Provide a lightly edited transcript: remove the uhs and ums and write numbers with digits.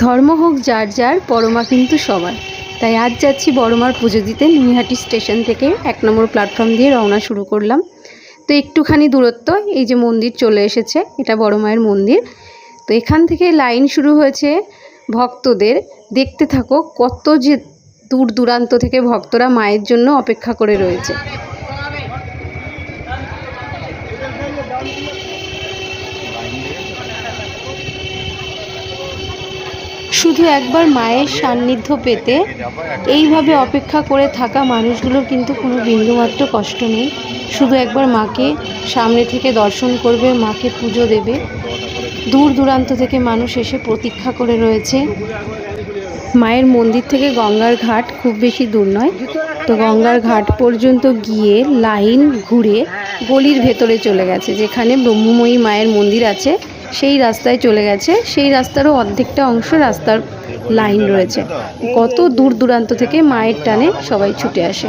ধর্ম হোক যার যার, বড়মা কিন্তু সবার। তাই আজ যাচ্ছি বড়মার পুজো দিতে। নৈহাটি স্টেশন থেকে 1 নম্বর প্ল্যাটফর্ম দিয়ে রওনা শুরু করলাম। তো একটুখানি দূরত্ব, এই যে মন্দির চলে এসেছে, এটা বড় মায়ের মন্দির। তো এখান থেকে লাইন শুরু হয়েছে ভক্তদের। দেখতে থাকো কত যে দূর দূরান্ত থেকে ভক্তরা মায়ের জন্য অপেক্ষা করে রয়েছে। শুধু একবার মায়ের সান্নিধ্য পেতে এইভাবে অপেক্ষা করে থাকা মানুষগুলোর কিন্তু কোনো বিন্দুমাত্র কষ্ট নেই। শুধু একবার মাকে সামনে থেকে দর্শন করবে, মাকে পুজো দেবে। দূর দূরান্ত থেকে মানুষ এসে প্রতীক্ষা করে রয়েছে। মায়ের মন্দির থেকে গঙ্গার ঘাট খুব বেশি দূর নয়। তো গঙ্গার ঘাট পর্যন্ত গিয়ে লাইন ঘুরে গলির ভেতরে চলে গেছে, যেখানে ব্রহ্মময়ী মায়ের মন্দির আছে সেই রাস্তায় চলে গেছে। সেই রাস্তারও অর্ধেকটা অংশ রাস্তার লাইন রয়েছে। কত দূর দূরান্ত থেকে মায়ের টানে সবাই ছুটে আসে।